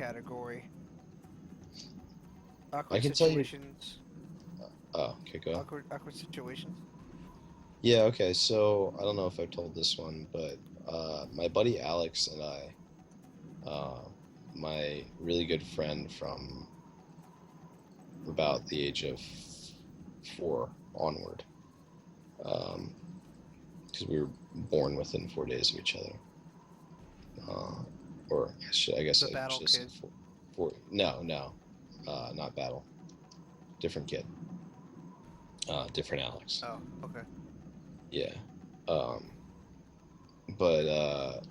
category. I Awkward can tell you. situations. Oh, okay, go. Awkward situations. Yeah, okay. So I don't know if I've told this one, but my buddy Alex and I, uh, my really good friend from about the age of 4 onward, because we were born within 4 days of each other. Uh, or I guess The I battle should have said kid. four. No, no, not Battle. Different kid. Different Alex. Oh, okay. Yeah. Um, but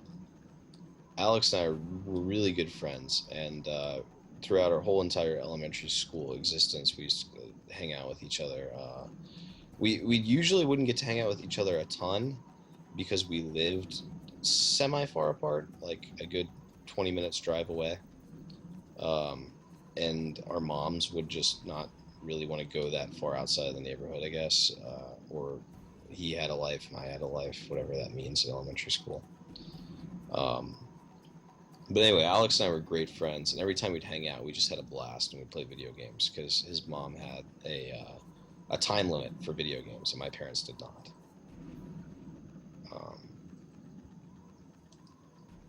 Alex and I were really good friends, and throughout our whole entire elementary school existence, we used to hang out with each other. We usually wouldn't get to hang out with each other a ton because we lived semi far apart, like a good 20 minutes drive away. Um, and our moms would just not really want to go that far outside of the neighborhood, I guess. Or he had a life and I had a life, whatever that means in elementary school. Um, but anyway, Alex and I were great friends, and every time we'd hang out, we just had a blast and we'd play video games because his mom had a time limit for video games, and my parents did not. Um,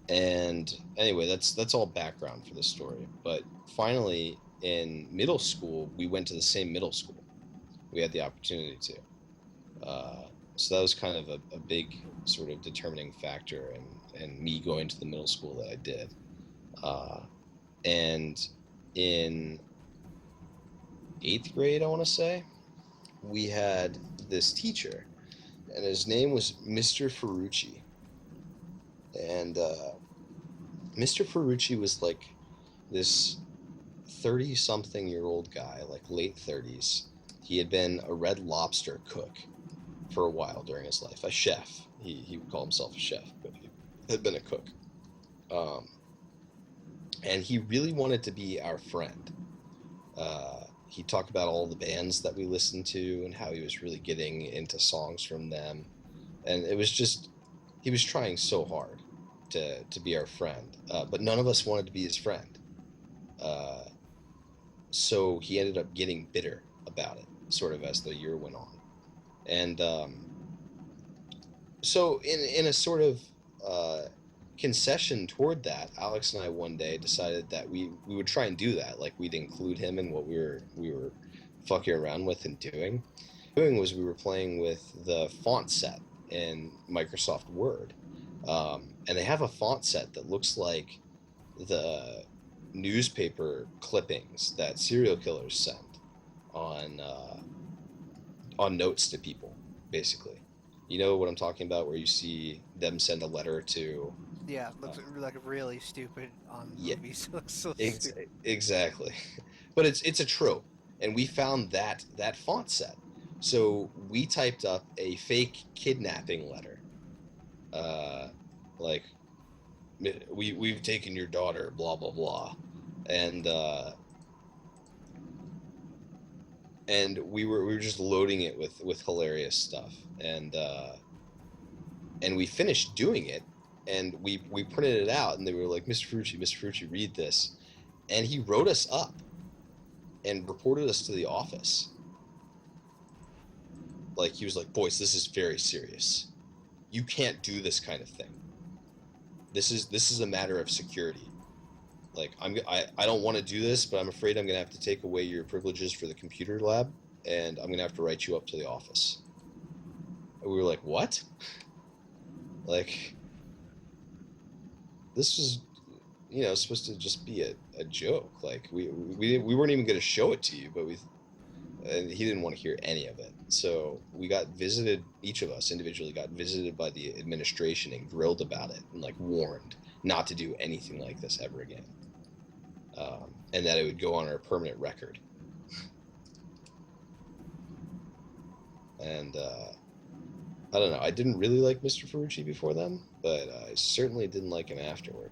and anyway, that's all background for the story. But finally, in middle school, we went to the same middle school. We had the opportunity to. So that was kind of a big sort of determining factor in me going to the middle school that I did. Uh, and in eighth grade, I want to say, we had this teacher, and his name was Mr. Ferrucci. And Mr. Ferrucci was like this 30-something-year-old guy, like late 30s. He had been a Red Lobster cook for a while during his life, a chef. He would call himself a chef, but he had been a cook. Um, and he really wanted to be our friend. He talked about all the bands that we listened to and how he was really getting into songs from them. And it was just, he was trying so hard to be our friend. But none of us wanted to be his friend. Uh, so he ended up getting bitter about it, sort of as the year went on. And so, in a sort of uh, concession toward that, Alex and I one day decided that we would try and do that. Like we'd include him in what we were fucking around with and doing. Doing was we were playing with the font set in Microsoft Word, and they have a font set that looks like the newspaper clippings that serial killers send on notes to people, basically. You know what I'm talking about, where you see them send a letter to. Yeah, looks Uh, like really stupid on yeah, movies. It looks so ex- stupid. exactly. But it's a trope, and we found that font set. So we typed up a fake kidnapping letter, uh, like we've taken your daughter, blah blah blah, and we were just loading it with hilarious stuff, and we finished doing it, and we printed it out, and they were like, Mr. Frucci, read this, and he wrote us up and reported us to the office. Like he was like, boys, this is very serious. You can't do this kind of thing. This is a matter of security. Like I don't want to do this, but I'm afraid I'm gonna have to take away your privileges for the computer lab, and I'm gonna have to write you up to the office. And we were like, what? Like this was, supposed to just be a joke. Like we weren't even gonna show it to you, but and he didn't want to hear any of it. So we got visited. Each of us individually got visited by the administration and grilled about it, and like warned not to do anything like this ever again. And that it would go on our permanent record. And I don't know. I didn't really like Mr. Ferrucci before then, but I certainly didn't like him afterward.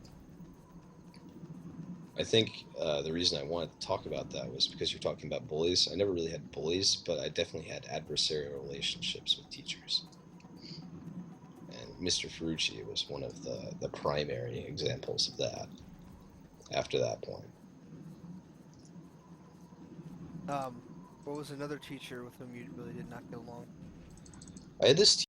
I think the reason I wanted to talk about that was because you're talking about bullies. I never really had bullies, but I definitely had adversarial relationships with teachers. And Mr. Ferrucci was one of the primary examples of that. after that point. What was another teacher with whom you really did not get along? I had this